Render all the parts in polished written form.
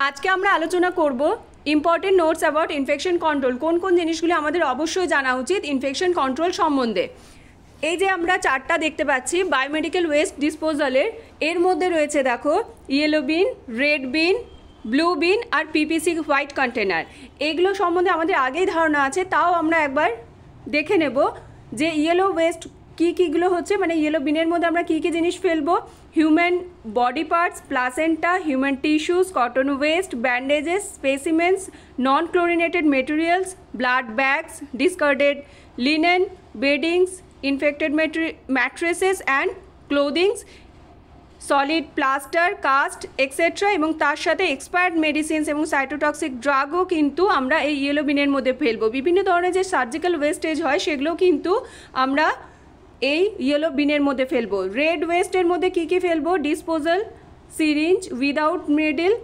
আজকে আমরা আলোচনা করব important notes about infection control. কোন কোন জিনিসগুলো আমাদের অবশ্যই জানা উচিত ইনফেকশন কন্ট্রোল সম্বন্ধে। এই যে আমরা চারটা দেখতে পাচ্ছি বায়োমেডিক্যাল ওয়েস্ট ডিসপোজালের, এর মধ্যে রয়েছে দেখো ইয়েলো বিন, রেড বিন, ব্লু বিন আর পিপিসি হোয়াইট কন্টেনার। এগুলো সম্বন্ধে আমাদের আগেই ধারণা আছে, তাও আমরা একবার দেখে নেব যে ইয়েলো ওয়েস্ট কী কীগুলো হচ্ছে, মানে ইয়েলো বিনের মধ্যে আমরা কী কী জিনিস ফেলবো। Human body parts, placenta, human tissues, cotton waste, bandages, specimens, non chlorinated materials, blood bags, discarded linen, beddings, infected mattresses and clothings, solid plaster, cast etcetera, এবং তার সাথে এক্সপায়ার্ড মেডিসিনস এবং সাইটোটক্সিক ড্রাগও কিন্তু আমরা এই ইয়েলো বিনের মধ্যে ফেলবো। বিভিন্ন ধরনের যে সার্জিক্যাল ওয়েস্টেজ হয় সেগুলো কিন্তু আমরা এই ইয়েলো বিনের মধ্যে ফেলবো। রেড ওয়েস্টের মধ্যে কী কী ফেলবো? Disposal syringe without needle,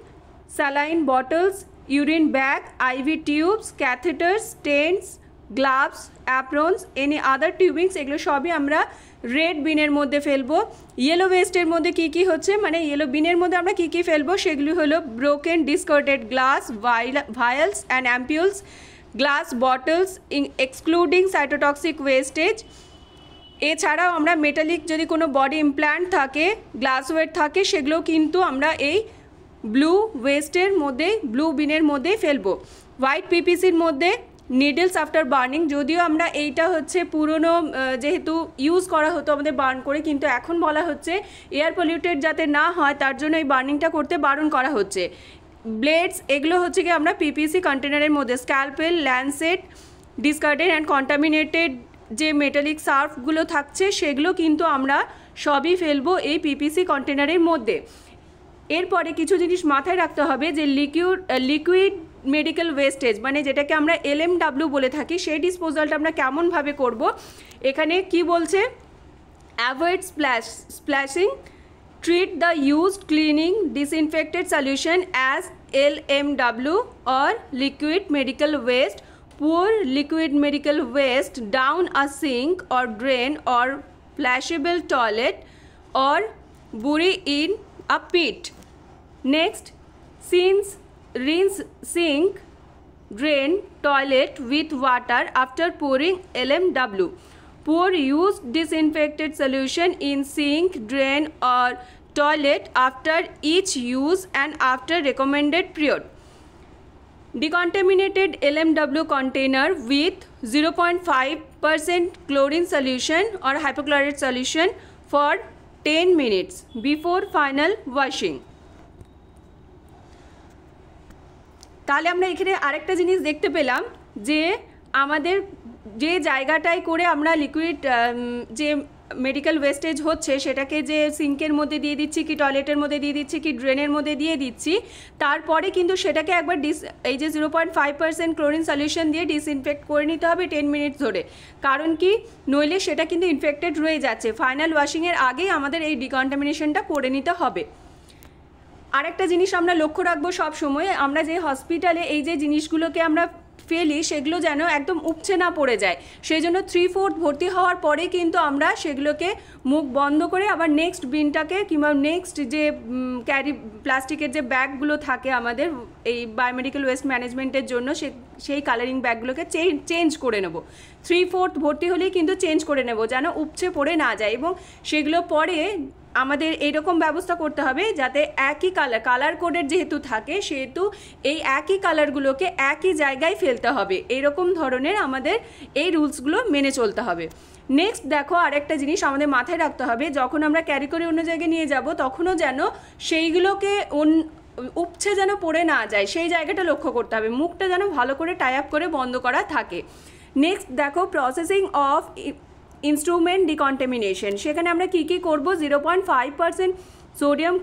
saline bottles, urine bag, IV tubes, catheters, stents, gloves, aprons, any other tubings, এগুলো সবই আমরা রেড বিনের মধ্যে ফেলবো। ইয়েলো ওয়েস্টের মধ্যে কী কী হচ্ছে, মানে ইয়েলো বিনের মধ্যে আমরা কী কী ফেলবো সেগুলি হলো broken discarded glass, vials and ampoules, glass bottles excluding cytotoxic wastage. এছাড়াও আমরা মেটালিক যদি কোনো বডি ইমপ্ল্যান্ট থাকে, গ্লাসওয়্যার থাকে, সেগুলো কিন্তু আমরা এই ব্লু ওয়েস্টের মধ্যে, ব্লু বিনের মধ্যেই ফেলবো। হোয়াইট পিপিসির মধ্যে নিডলস আফটার বার্নিং, যদিও আমরা এইটা হচ্ছে পুরনো, যেহেতু ইউজ করা হতো আমাদের বার্ন করে, কিন্তু এখন বলা হচ্ছে এয়ার পলিউটেড যাতে না হয় তার জন্য এই বার্নিংটা করতে বারণ করা হচ্ছে। ব্লেডস, এগুলো হচ্ছে কি আমরা পিপিসি কন্টেনারের মধ্যে, scalpel, Lancet, discarded and contaminated যে মেটালিক সার্ফগুলো থাকছে সেগুলো কিন্তু আমরা সবই ফেলবো এই পিপিসি কন্টেনারের মধ্যে। এরপরে কিছু জিনিস মাথায় রাখতে হবে যে লিকুইড মেডিকেল ওয়েস্টেজ, মানে যেটাকে আমরা LMW বলে থাকি, সেই ডিসপোজালটা আমরা কেমনভাবে করব। এখানে কি বলছে? Avoid splashing, treat the used cleaning disinfected solution as LMW or liquid medical waste. Pour liquid medical waste down a sink or drain or flashable toilet or bury in a pit. Next, rinse sink, drain, toilet with water after pouring LMW. Pour used disinfected solution in sink, drain or toilet after each use and after recommended period. Decontaminated LMW container with 0.5% chlorine solution or hypochlorite solution for 10 minutes before final washing. তাহলে আমরা এখানে আরেকটা জিনিস দেখতে পেলাম যে আমাদের যে জায়গাটায় করে আমরা লিকুইড যে মেডিকেল ওয়েস্টেজ হচ্ছে সেটাকে যে সিঙ্কের মধ্যে দিয়ে দিচ্ছি কি টয়লেটের মধ্যে দিয়ে দিচ্ছি কি ড্রেনের মধ্যে দিয়ে দিচ্ছি, তারপরে কিন্তু সেটাকে একবার এই যে 0.5% ক্লোরিন সলিউশন দিয়ে ডিসইনফেক্ট করে নিতে হবে 10 মিনিট ধরে। কারণ কি, নইলে সেটা কিন্তু ইনফেক্টেড রয়ে যাচ্ছে। ফাইনাল ওয়াশিংয়ের আগেই আমাদের এই ডিকন্টামিনেশনটা করে নিতে হবে। আরেকটা জিনিস আমরা লক্ষ্য রাখবো সব সময়, আমরা যে হসপিটালে এই যে জিনিসগুলোকে আমরা ফেলি সেগুলো যেন একদম উপচে না পড়ে যায়, সেই জন্য 3/4 ভর্তি হওয়ার পরে কিন্তু আমরা সেগুলোকে মুখ বন্ধ করে আবার নেক্সট বিনটাকে কিংবা নেক্সট যে ক্যারি প্লাস্টিকের যে ব্যাগগুলো থাকে আমাদের এই বায়োমেডিক্যাল ওয়েস্ট ম্যানেজমেন্টের জন্য, সেই কালারিং ব্যাগগুলোকে চেঞ্জ করে নেব। 3/4 ভর্তি হলেই কিন্তু চেঞ্জ করে নেব যেন উপচে পড়ে না যায়, এবং সেগুলো পরে আমাদের এইরকম ব্যবস্থা করতে হবে যাতে একই কালার কোডের যেহেতু থাকে সেহেতু এই একই কালারগুলোকে একই জায়গায় ফেলতে হবে। এইরকম ধরনের আমাদের এই রুলসগুলো মেনে চলতে হবে। নেক্সট দেখো, আরেকটা জিনিস আমাদের মাথায় রাখতে হবে, যখন আমরা ক্যারি করে অন্য জায়গায় নিয়ে যাব তখনও যেন সেইগুলোকে উপচে যেন পড়ে না যায়, সেই জায়গাটা লক্ষ্য করতে হবে। মুখটা যেন ভালো করে টাই আপ করে বন্ধ করা থাকে। নেক্সট দেখো, প্রসেসিং অফ ইনস্ট্রুমেন্ট ডিকন্টামিনেশন, সেখানে আমরা কী কী করবো? 0.5% সোডিয়াম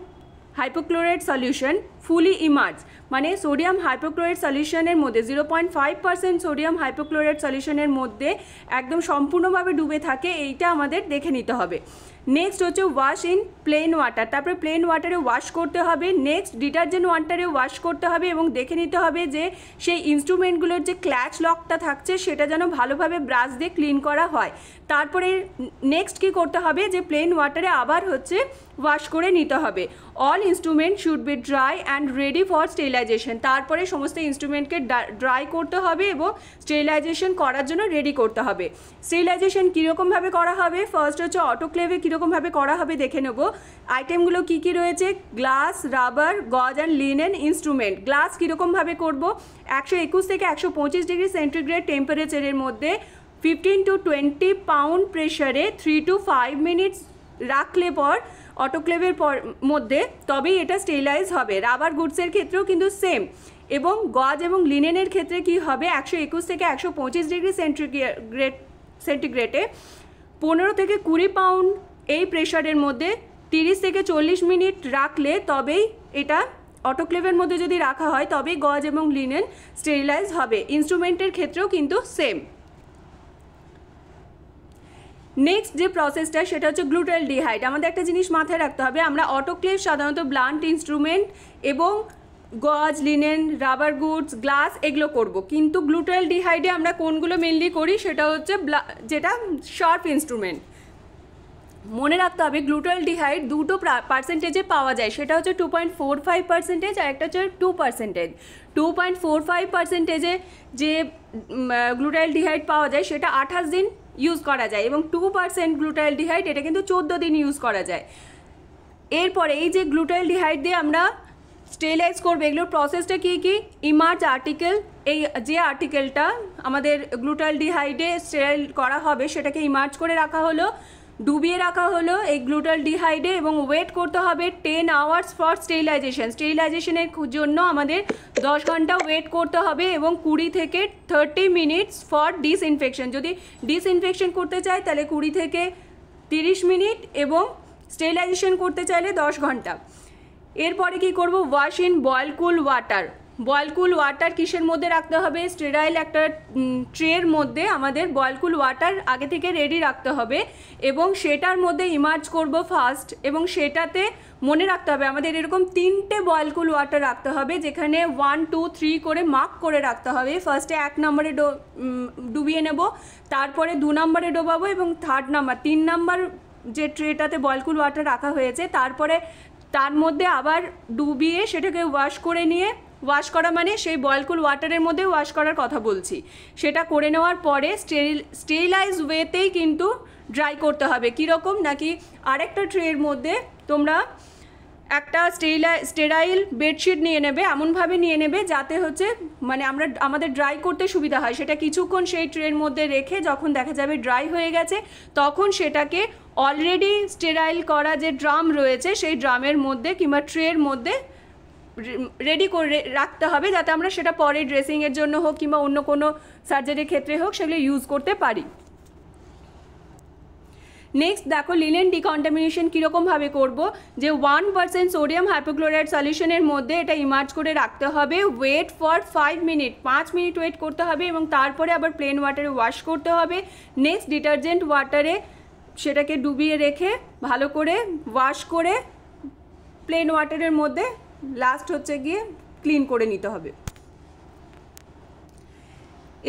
হাইপোক্লোরাইট সলিউশন ফুলি ইমার্জ, মানে সোডিয়াম হাইপোক্লোরাইট সলিউশনের মধ্যে 0.5% সোডিয়াম হাইপোক্লোরাইট সলিউশনের মধ্যে একদম সম্পূর্ণভাবে ডুবে থাকে, এইটা আমাদের দেখে নিতে হবে। নেক্সট হচ্ছে ওয়াশ ইন প্লেন ওয়াটার, তারপরে প্লেন ওয়াটারে ওয়াশ করতে হবে। নেক্সট ডিটারজেন্ট ওয়াটারে ওয়াশ করতে হবে এবং দেখে নিতে হবে যে সেই ইনস্ট্রুমেন্টগুলোর যে ক্ল্যাচ লকটা থাকছে সেটা যেন ভালোভাবে ব্রাশ দিয়ে ক্লিন করা হয়। তারপরে নেক্সট কি করতে হবে যে প্লেন ওয়াটারে আবার হচ্ছে ওয়াশ করে নিতে হবে। All instrument should be dry and ready for sterilisation, তারপরে সমস্ত ইনস্ট্রুমেন্টকে ড্রাই করতে হবে এবং স্টেরিলাইজেশন করার জন্য রেডি করতে হবে। স্টেরিলাইজেশন কীরকমভাবে করা হবে, ফার্স্ট হচ্ছে অটোক্লেভে কীরকমভাবে করা হবে দেখে নেব। আইটেমগুলো কি কি রয়েছে, গ্লাস, রাবার, গজ অ্যান্ড লিনেন ইনস্ট্রুমেন্ট। গ্লাস কীরকমভাবে করব, 121 থেকে 125 ডিগ্রি সেন্টিগ্রেড টেম্পারেচারের মধ্যে 15 to 20 পাউন্ড প্রেশারে 3 to 5 মিনিটস রাখলে পর অটোক্লেভের মধ্যে তবেই এটা স্টেরিলাইজ হবে। রাবার গুডসের ক্ষেত্রেও কিন্তু সেম। এবং গজ এবং লিনেনের ক্ষেত্রে কি হবে, 121 থেকে 125 ডিগ্রি সেন্টিগ্রেডে 15 থেকে 20 পাউন্ড এই প্রেশারের মধ্যে 30 থেকে 40 মিনিট রাখলে তবেই এটা অটোক্লেভের মধ্যে যদি রাখা হয় তবেই গজ এবং লিনেন স্টেরিলাইজ হবে। ইনস্ট্রুমেন্টের ক্ষেত্রেও কিন্তু সেম। নেক্সট যে প্রসেসটা সেটা হচ্ছে গ্লুটালডিহাইড। আমাদের একটা জিনিস মাথায় রাখতে হবে, আমরা অটোক্লেভ সাধারণত ব্লান্ট ইনস্ট্রুমেন্ট এবং গজ, লিনেন, রাবার গুডস, গ্লাস এগুলো করব, কিন্তু গ্লুটালডিহাইডে আমরা কোনগুলো মেনলি করি সেটা হচ্ছে যেটা শার্প ইনস্ট্রুমেন্ট। মনে রাখতে হবে গ্লুটালডিহাইড দুটো পার্সেন্টেজে পাওয়া যায়, সেটা হচ্ছে 2.45% আর একটা হচ্ছে 2%। 2.45%-এ যে গ্লুটালডিহাইড পাওয়া যায় সেটা 28 দিন ইউজ করা যায় এবং 2% গ্লুটালডিহাইড এটা কিন্তু 14 দিন ইউজ করা যায়। এরপরে এই যে গ্লুটালডিহাইড দিয়ে আমরা স্টেরিলাইজ করবে, এগুলোর প্রসেসটা কী কী, ইমার্জ আর্টিকেল, এই যে আর্টিকেলটা আমাদের গ্লুটালডিহাইডে স্টেরাইল করা হবে সেটাকে ইমার্জ করে রাখা হলো, ডুবিয়ে রাখা হলো এই গ্লুটালডিহাইডে এবং ওয়েট করতে হবে 10 আওয়ার্স ফর স্টেরিলাইজেশন। স্টেরিলাইজেশনের জন্য আমাদের 10 ঘন্টা ওয়েট করতে হবে এবং 20 থেকে 30 মিনিটস ফর ডিসইনফেকশন। যদি ডিসইনফেকশন করতে চাই তাহলে 20 থেকে 30 মিনিট এবং স্টেরিলাইজেশন করতে চাইলে 10 ঘন্টা। এরপরে কি করব, wash in boil cool water. Boil cool water কিসের মধ্যে রাখতে হবে, স্টেরাইল একটা ট্রের মধ্যে আমাদের বয়েল কুল ওয়াটার আগে থেকে রেডি রাখতে হবে এবং সেটার মধ্যে ইমার্জ করব ফার্স্ট। এবং সেটাতে মনে রাখতে হবে আমাদের এরকম 3টে বয়েল কুল ওয়াটার রাখতে হবে, যেখানে 1, 2, 3 করে মার্ক করে রাখতে হবে। ফার্স্টে 1 নম্বরে ডুবিয়ে নেব, তারপরে 2 নম্বরে ডোবাবো এবং 3 নাম্বার যে ট্রেটাতে বয়েল কুল ওয়াটার রাখা হয়েছে তারপরে তার মধ্যে আবার ডুবিয়ে সেটাকে ওয়াশ করে নিয়ে, ওয়াশ করা মানে সেই বয়েল কুল ওয়াটারের মধ্যে ওয়াশ করার কথা বলছি, সেটা করে নেওয়ার পরে স্টেরিলাইজ ওয়েতেই কিন্তু ড্রাই করতে হবে। কীরকম নাকি আরেকটা ট্রের মধ্যে তোমরা একটা স্টেরাইল বেডশিট নিয়ে নেবে, এমনভাবে নিয়ে নেবে যাতে হচ্ছে মানে আমাদের ড্রাই করতে সুবিধা হয়। সেটা কিছুক্ষণ সেই ট্রের মধ্যে রেখে যখন দেখা যাবে ড্রাই হয়ে গেছে তখন সেটাকে অলরেডি স্টেরাইল করা যে ড্রাম রয়েছে সেই ড্রামের মধ্যে কিংবা ট্রের মধ্যে রেডি করে রাখতে হবে, যাতে আমরা সেটা পরে ড্রেসিংয়ের জন্য হোক কিংবা অন্য কোনো সার্জারির ক্ষেত্রে হোক সেগুলো ইউজ করতে পারি। নেক্সট দেখো লিনেন ডিকন্টামিনেশন কীরকমভাবে করব, যে 1% সোডিয়াম হাইপোক্লোরাইড সলিউশনের মধ্যে এটা ইমার্জ করে রাখতে হবে। Wait for 5 minute, 5 minute wait করতে হবে এবং তারপরে আবার প্লেন ওয়াটারে ওয়াশ করতে হবে। নেক্সট ডিটারজেন্ট ওয়াটারে সেটাকে ডুবিয়ে রেখে ভালো করে ওয়াশ করে প্লেন ওয়াটারের মধ্যে লাস্ট হচ্ছে গিয়ে ক্লিন করে নিতে হবে।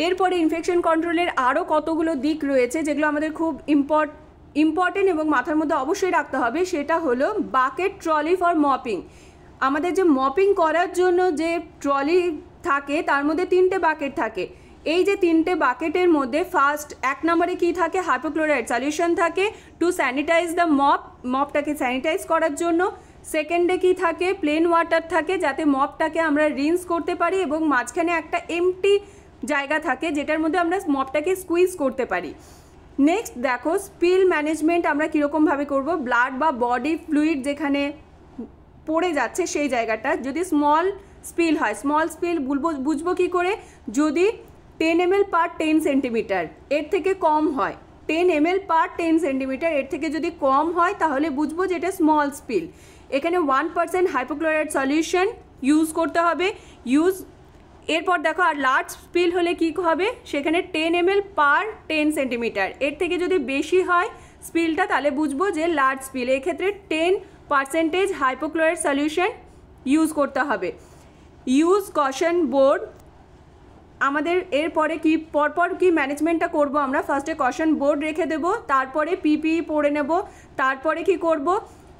এরপরে ইনফেকশন কন্ট্রোলের আরও কতগুলো দিক রয়েছে যেগুলো আমাদের খুব ইম্পর্টেন্ট এবং মাথার মধ্যে অবশ্যই রাখতে হবে, সেটা হলো বাকেট ট্রলি ফর মপিং। আমাদের যে মপিং করার জন্য যে ট্রলি থাকে তার মধ্যে 3টে বাকেট থাকে। এই যে 3টে বাকেটের মধ্যে ফার্স্ট 1 নম্বরে কী থাকে, হাইপোক্লোরাইড সলিউশন থাকে টু স্যানিটাইজ দ্য মপটাকে স্যানিটাইজ করার জন্য। সেকেন্ডে কি থাকে, প্লেন ওয়াটার থাকে যাতে মপটাকে আমরা রিন্স করতে পারি এবং মাঝখানে একটা এমটি জায়গা থাকে যেটার মধ্যে আমরা মপটাকে স্কুইজ করতে পারি। নেক্সট দেখো স্পিল ম্যানেজমেন্ট আমরা কীরকমভাবে করব, ব্লাড বা বডি ফ্লুইড যেখানে পড়ে যাচ্ছে সেই জায়গাটা যদি স্মল স্পিল হয়, স্মল স্পিল বুঝবো কী করে, যদি 10 ml পার 10 সেন্টিমিটার এর থেকে কম হয়, 10 ml পার 10 সেন্টিমিটার এর থেকে যদি কম হয় তাহলে বুঝবো যে এটা স্মল স্পিল। এখানে 1% হাইপোক্লোরাইড সলিউশন ইউজ করতে হবে। এরপর দেখো আর লার্জ স্পিল হলে কী হবে, সেখানে 10 ml পার 10 সেন্টিমিটার এর থেকে যদি বেশি হয় স্পিলটা, তাহলে বুঝবো যে লার্জ স্পিল। এক্ষেত্রে 10% হাইপোক্লোরাইড সলিউশন ইউজ করতে হবে। Use caution board. আমাদের এরপরে কি পরপর কি ম্যানেজমেন্টটা করব আমরা, ফার্স্টে কশন বোর্ড রেখে দেব, তারপরে পিপিই পরে নেব, তারপরে কি করব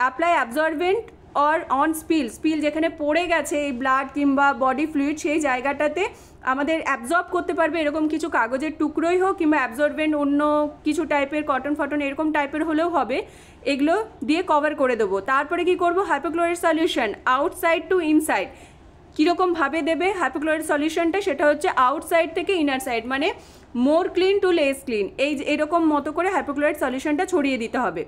apply absorbent or on spill যেখানে পড়ে গেছে এই ব্লাড কিংবা বডি ফ্লুইড সেই জায়গাটাতে আমাদের অ্যাবজর্ব করতে পারবে এরকম কিছু কাগজের টুকরোই হোক কিংবা অ্যাবজর্বেন্ট অন্য কিছু টাইপের কটন ফটন এরকম টাইপের হলেও হবে, এগুলো দিয়ে কভার করে দেবো। তারপরে কি করব hypochlorite solution outside to inside. কীরকমভাবে দেবে হাইপোক্লোরাইড সলিউশনটা, সেটা হচ্ছে আউটসাইড থেকে ইনার সাইড, মানে মোর ক্লিন টু লেস ক্লিন, এরকম মতো করে হাইপোক্লোরাইড সলিউশনটা ছড়িয়ে দিতে হবে।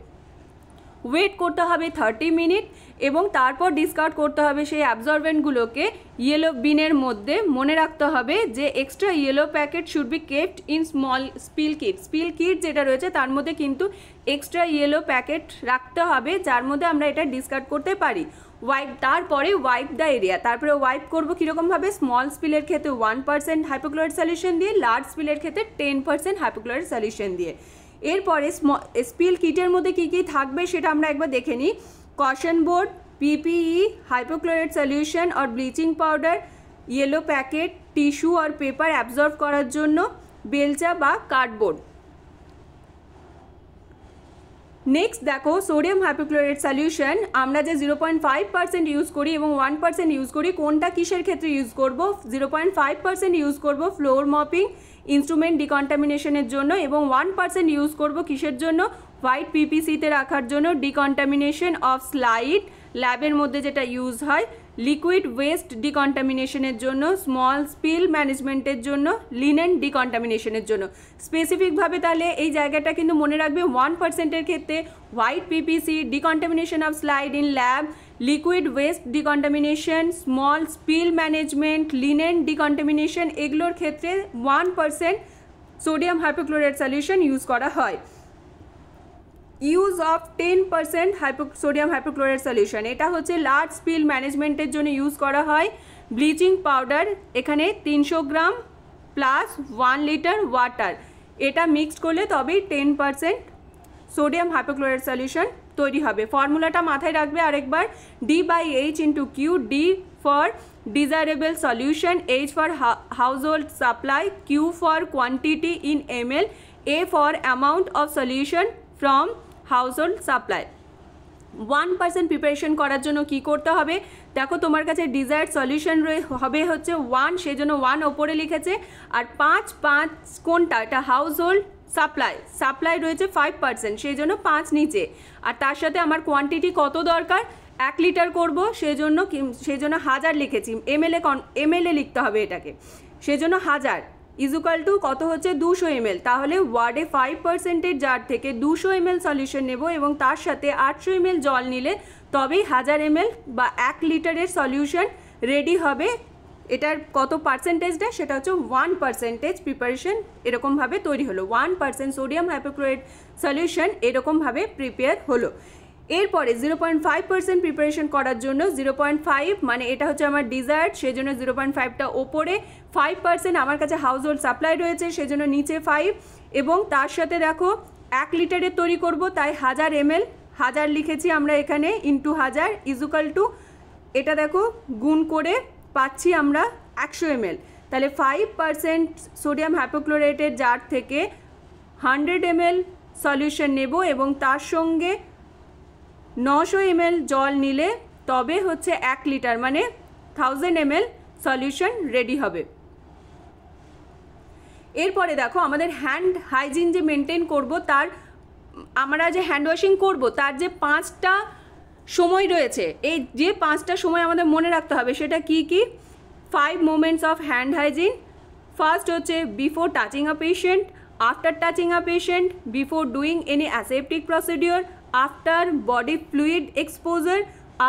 ওয়েট করতে হবে 30 মিনিট এবং তারপর ডিসকার্ড করতে হবে সেই অ্যাবজর্বেন্টগুলোকে ইয়েলো বিনের মধ্যে। মনে রাখতে হবে যে extra yellow packet should be kept in small spill kit যেটা রয়েছে তার মধ্যে কিন্তু এক্সট্রা ইয়েলো প্যাকেট রাখতে হবে যার মধ্যে আমরা এটা ডিসকার্ড করতে পারি। তারপরে ওয়াইপ দ্য এরিয়া, তারপরে ওয়াইপ করবো কীরকমভাবে, স্মল স্পিলের ক্ষেত্রে 1% হাইপোক্লোরাইড সলিউশন দিয়ে, লার্জ স্পিলের ক্ষেত্রে 10% হাইপোক্লোরাইড সলিউশন দিয়ে। এরপরে স্পিল কিটের মধ্যে কী কী থাকবে সেটা আমরা একবার দেখে নিই। Caution board, PPE, hypochloride solution আর bleaching powder, yellow packet, tissue আর পেপার অ্যাবজর্ব করার জন্য, বেলচা বা কার্ডবোর্ড। নেক্সট দেখো সোডিয়াম হাইপোক্লোরাইড সলিউশন আমরা যে 0.5% ইউজ করি এবং 1% ইউজ করি, কোনটা কিসের ক্ষেত্রে ইউজ করব? 0.5% ইউজ করব ফ্লোর মপিং ইনস্ট্রুমেন্ট ডিকন্টামিনেশনের জন্য এবং 1% ইউজ করব কিসের জন্য? হোয়াইট পিপিসিতে রাখার জন্য, ডিকন্টামিনেশন অফ স্লাইড ল্যাবের মধ্যে যেটা ইউজ হয়, লিকুইড ওয়েস্ট ডিকন্টামিনেশনের জন্য, স্মল স্পিল ম্যানেজমেন্টের জন্য, লিনেন ডিকন্টামিনেশনের জন্য। স্পেসিফিকভাবে তাহলে এই জায়গাটা কিন্তু মনে রাখবে 1%-এর ক্ষেত্রে white PPC, decontamination of slide in lab, liquid waste decontamination, small spill management, linen decontamination, এগুলোর ক্ষেত্রে 1% সোডিয়াম হাইপোক্লোরাইড সলিউশন ইউজ করা হয়। Use of 10% sodium hypochloride solution, এটা হচ্ছে লার্জ স্পিল ম্যানেজমেন্টের জন্য ইউজ করা হয়। ব্লিচিং পাউডার এখানে 300 গ্রাম প্লাস 1 লিটার ওয়াটার, এটা মিক্সড করলে তবেই 10% সোডিয়াম হাইপোক্লোরাইড সলিউশন তৈরি হবে। ফর্মুলাটা মাথায় রাখবে আরেকবার, D/H/Q, D for desirable solution, H for household supply, Q for quantity in ml, A for amount of solution from household supply. 1% preparation করার জন্য কি করতে হবে? দেখো তোমার কাছে ডিজায়ার্ড সলিউশন হবে হচ্ছে 1, সেজন্য 1 ওপরে লিখেছে, আর 5 কোনটা? এটা হাউসহোল্ড সাপ্লাই রয়েছে 5%, সেই জন্য 5 নিচে। আর তার সাথে আমার কোয়ান্টিটি কত দরকার? 1 লিটার করব, সেজন্য 1000 লিখেছি, ml এ লিখতে হবে এটাকে, সেজন্য 1000 ইজুকাল টু কত হচ্ছে 200 ml। তাহলে ওয়ার্ডে 5%-এর জার থেকে 200 ml সলিউশন নেব এবং তার সাথে 800 ml জল নিলে তবেই 1000 ml বা 1 লিটারের সলিউশন রেডি হবে। এটার কত পার্সেন্টেজটা? সেটা হচ্ছে 1% প্রিপারেশন এরকমভাবে তৈরি হলো, 1% সোডিয়াম হাইপোক্লোরাইড সলিউশন এরকমভাবে প্রিপেয়ার হলো। এরপরে 0.5% প্রিপারেশন করার জন্য 0.5 মানে এটা হচ্ছে আমার ডিজায়ার্ড, সেজন্য 0.5টা ওপরে, 5% আমার কাছে হাউসহোল্ড সাপ্লাই রয়েছে সেজন্য নিচে 5, এবং তার সাথে দেখো 1 লিটারের তৈরি করব তাই 1000 ml, 1000 লিখেছি আমরা এখানে ইন্টু 1000 ইজুকাল টু, এটা দেখো গুণ করে পাচ্ছি আমরা 100 ml। তাহলে 5% সোডিয়াম হাইপোক্লোরাইটের জার থেকে 100 ml সলিউশন নেব এবং তার সঙ্গে 900 ml জল নিলে তবে হচ্ছে 1 লিটার মানে 1000 ml সলিউশন রেডি হবে। এরপরে দেখো আমাদের হ্যান্ড হাইজিন যে মেনটেন করব, তার আমরা যে হ্যান্ড ওয়াশিং করব তার যে 5টা সময় রয়েছে, এই যে 5টা সময় আমাদের মনে রাখতে হবে সেটা কি কি? 5 moments of hand hygiene. First হচ্ছে before touching a patient, after touching a patient, before doing any aseptic procedure, after body fluid exposure,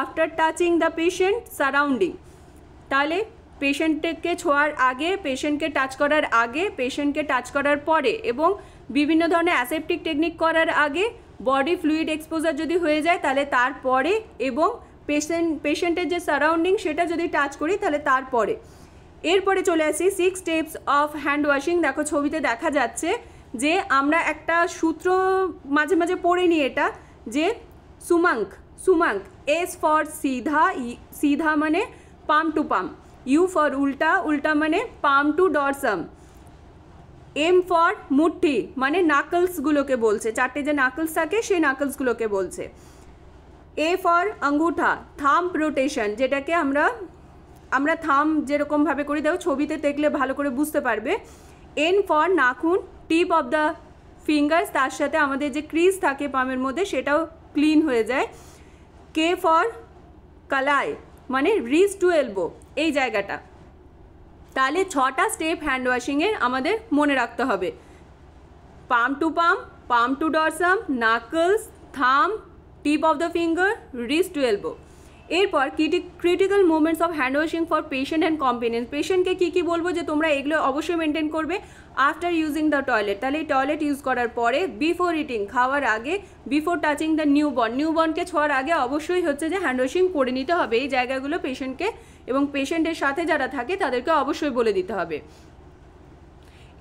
after touching the patient surrounding. তাহলে পেশেন্টকে ছোঁয়ার আগে, পেশেন্টকে টাচ করার আগে, পেশেন্টকে টাচ করার পরে এবং বিভিন্ন ধরনের অ্যাসেপটিক টেকনিক করার আগে, বডি ফ্লুইড এক্সপোজার যদি হয়ে যায় তাহলে তারপরে, এবং পেশেন্টের যে সারাউন্ডিং সেটা যদি টাচ করি তাহলে তারপরে। এরপরে চলে আসি 6 স্টেপস অফ হ্যান্ড ওয়াশিং। দেখো ছবিতে দেখা যাচ্ছে যে আমরা একটা সূত্র মাঝে মাঝে পড়ে নিই এটা, যে সুমাঙ্ক, সুমাঙ্ক, এস ফর সিধা, সিধা মানে পাম টু পাম, ইউ ফর উল্টা, উল্টা মানে পাম টু ডরসাম, এম ফর মুঠি মানে নাকলসগুলোকে বলছে, চারটে যে নাকলস থাকে সেই নাকলসগুলোকে বলছে, এ ফর আঙ্গুঠা, থাম্ব রোটেশন, যেটাকে আমরা থাম যেরকমভাবে করি, দেখো ছবিতে দেখলে ভালো করে বুঝতে পারবে। N for nakhun, tip of the fingers, তার সাথে আমাদের যে ক্রিজ থাকে পামের মধ্যে সেটাও ক্লিন হয়ে যায়। কে ফর কালাই মানে রিস্ট টু এলবো, এই জায়গাটা। তাহলে 6টা স্টেপ হ্যান্ড ওয়াশিংয়ের আমাদের মনে রাখতে হবে, palm to palm, palm to dorsum, knuckles, thumb, tip of the finger, wrist to elbow. এরপর critical moments of hand washing for patient and companion, পেশেন্টকে কী বলবো যে তোমরা এগুলো অবশ্যই মেনটেন করবে। আফটার ইউজিং দ্য টয়লেট, তাহলে এই টয়লেট ইউজ করার পরে, বিফোর ইটিং খাওয়ার আগে, বিফোর টাচিং দ্য নিউবর্নকে ছোঁয়ার আগে অবশ্যই হচ্ছে যে হ্যান্ড ওয়াশিং করে নিতে হবে। এই জায়গাগুলো পেশেন্টকে এবং পেশেন্টের সাথে যারা থাকে তাদেরকে অবশ্যই বলে দিতে হবে।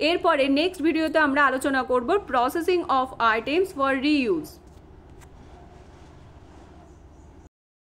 এরপরে নেক্সট ভিডিওতে আমরা আলোচনা করব processing of items for reuse.